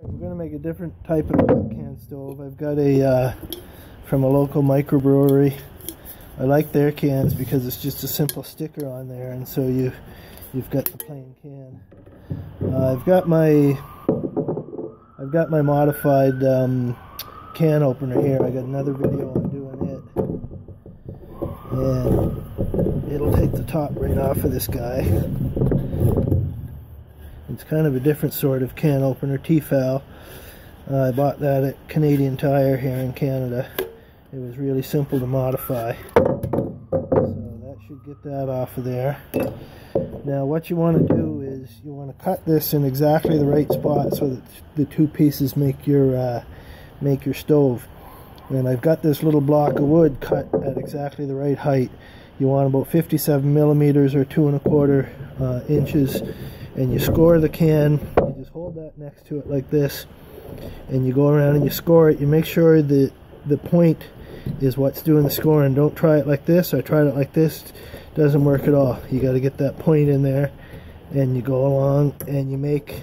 We're going to make a different type of pop can stove. I've got a from a local microbrewery. I like their cans because it's just a simple sticker on there, and so you've got the plain can. I've got my modified can opener here. I got another video on doing it, and it'll take the top right off of this guy. It's kind of a different sort of can opener, Tefal. I bought that at Canadian Tire here in Canada. It was really simple to modify. So that should get that off of there. Now what you want to do is you want to cut this in exactly the right spot so that the two pieces make your stove. And I've got this little block of wood cut at exactly the right height. You want about 57 millimeters or 2 1/4 inches. And you score the can. You just hold that next to it like this, and you go around and you score it. You make sure that the point is what's doing the scoring. Don't try it like this. I tried it like this. Doesn't work at all. You got to get that point in there, and you go along and you make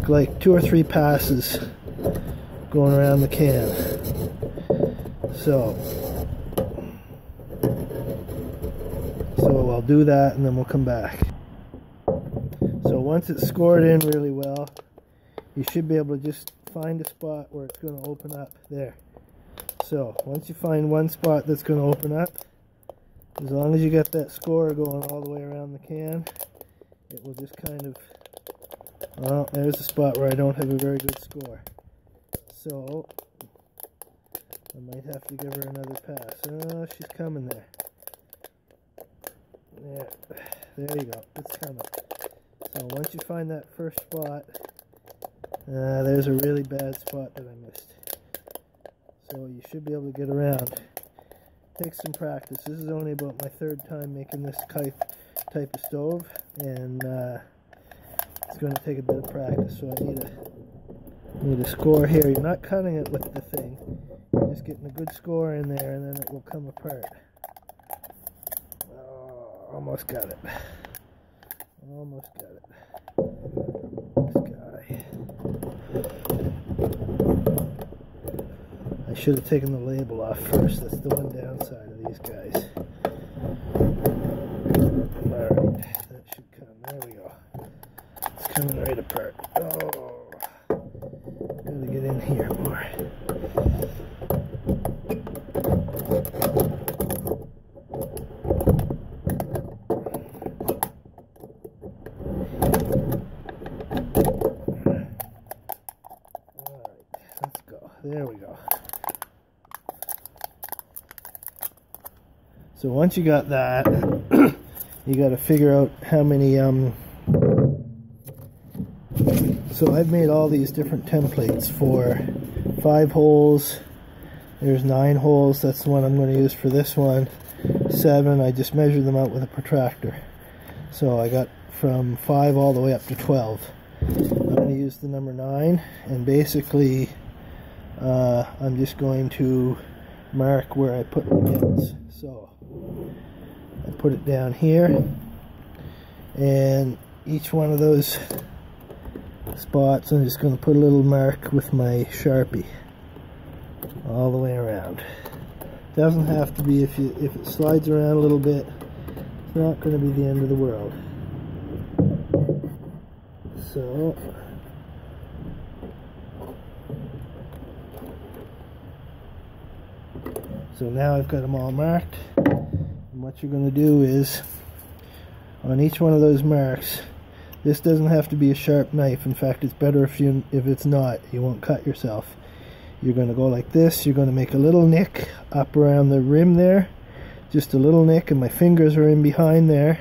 like 2 or 3 passes going around the can. So I'll do that and then we'll come back. So once it's scored in really well, you should be able to just find a spot where it's going to open up there. So once you find one spot that's going to open up, as long as you got that score going all the way around the can, it will just kind of, well, there's a spot where I don't have a very good score. So I might have to give her another pass. Oh, she's coming there. There you go. It's coming. So once you find that first spot, there's a really bad spot that I missed. So you should be able to get around. Takes some practice. This is only about my 3rd time making this type of stove, and it's going to take a bit of practice. So I need a score here. You're not cutting it with the thing. You're just getting a good score in there, and then it will come apart. Oh, almost got it. Almost got it. This guy. I should have taken the label off first. That's the one downside of these guys. Alright, that should come. There we go. It's coming right apart. Oh, gotta get in here more. There we go. So once you got that, you got to figure out how many, so I've made all these different templates for 5 holes. There's 9 holes. That's the one I'm going to use for this one. 7, I just measured them out with a protractor. So I got from 5 all the way up to 12. I'm going to use the number 9, and basically I'm just going to mark where I put the pins. So I put it down here, and each one of those spots I'm just going to put a little mark with my Sharpie all the way around. Doesn't have to be, if it slides around a little bit, it's not going to be the end of the world. So now I've got them all marked, and what you're going to do is, on each one of those marks, this doesn't have to be a sharp knife. In fact, it's better if it's not. You won't cut yourself. You're going to go like this. You're going to make a little nick up around the rim there, just a little nick, and my fingers are in behind there.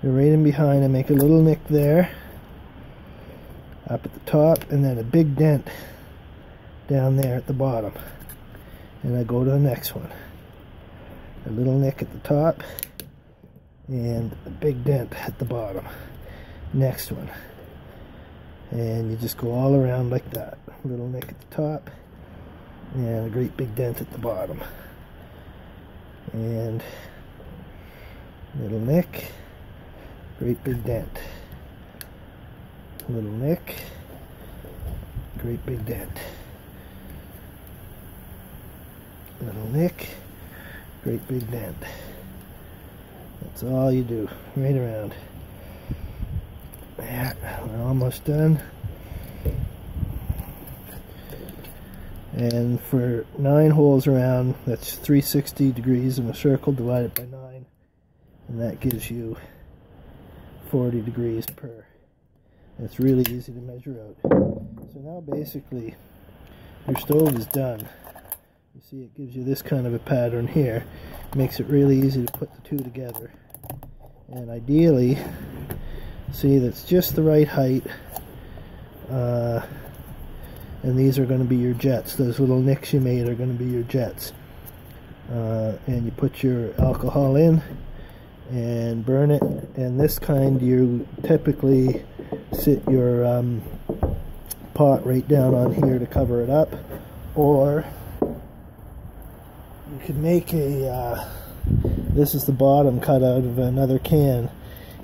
They're right in behind. I make a little nick there, up at the top, and then a big dent down there at the bottom. And I go to the next one. A little nick at the top and a big dent at the bottom. Next one. And you just go all around like that. A little nick at the top and a great big dent at the bottom. And little nick, great big dent. Little nick, great big dent. Little nick, great big dent. That's all you do, right around. Yeah, we're almost done. And for 9 holes around, that's 360 degrees in a circle divided by 9. And that gives you 40 degrees per. It's really easy to measure out. So now basically, your stove is done. You see it gives you this kind of a pattern here. Makes it really easy to put the two together. And ideally, see that's just the right height. And these are going to be your jets. Those little nicks you made are going to be your jets. And you put your alcohol in and burn it. And this kind, you typically sit your pot right down on here to cover it up. Or you could make a, this is the bottom cut out of another can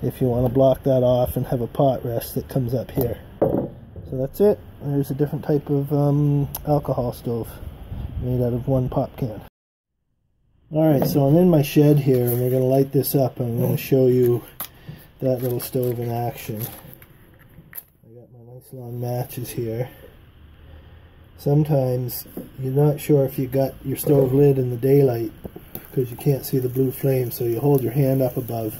if you want to block that off and have a pot rest that comes up here. So that's it. There's a different type of alcohol stove made out of one pop can. Alright, so I'm in my shed here and we're going to light this up and I'm going to show you that little stove in action. I got my nice long matches here. Sometimes you're not sure if you got your stove lit in the daylight because you can't see the blue flame, so you hold your hand up above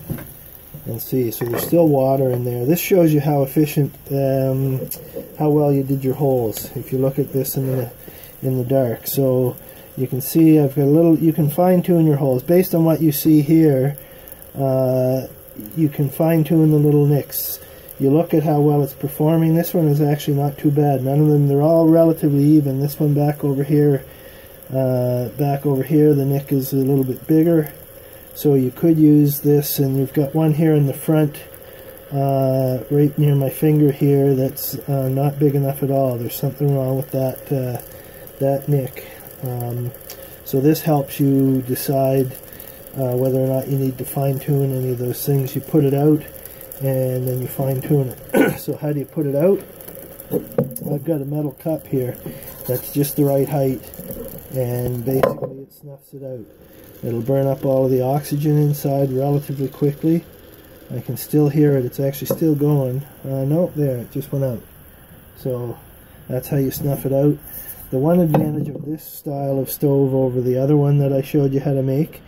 and see. So there's still water in there. This shows you how efficient, how well you did your holes. If you look at this in the dark, so you can see I've got a little. You can fine tune your holes based on what you see here. You can fine tune the little nicks. You look at how well it's performing. This one is actually not too bad. None of them. They're all relatively even. This one back over here, the nick is a little bit bigger. So you could use this, and you've got one here in the front, right near my finger here, that's not big enough at all. There's something wrong with that nick. So this helps you decide whether or not you need to fine-tune any of those things. You put it out, and then you fine-tune it. So how do you put it out? I've got a metal cup here that's just the right height, and basically it snuffs it out. It'll burn up all of the oxygen inside relatively quickly. I can still hear it. It's actually still going. No, there, it just went out. So that's how you snuff it out. The one advantage of this style of stove over the other one that I showed you how to make,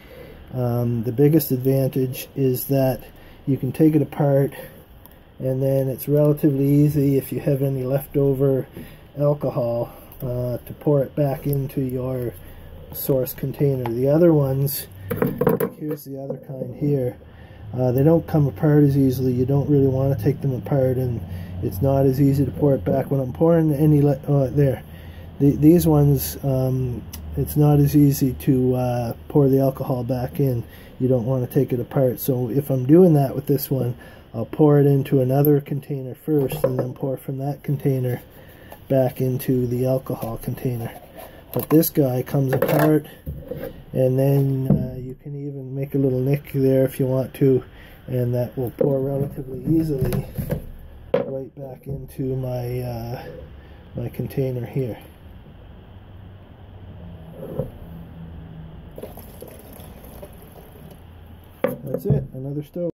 the biggest advantage is that you can take it apart, and then it's relatively easy if you have any leftover alcohol to pour it back into your source container. The other ones, here's the other kind here, they don't come apart as easily. You don't really want to take them apart, and it's not as easy to pour it back. When I'm pouring any these ones, it's not as easy to pour the alcohol back in. You don't want to take it apart. So if I'm doing that with this one, I'll pour it into another container first and then pour from that container back into the alcohol container. But this guy comes apart, and then you can even make a little nick there if you want to, and that will pour relatively easily right back into my my container here. That's it, another stove.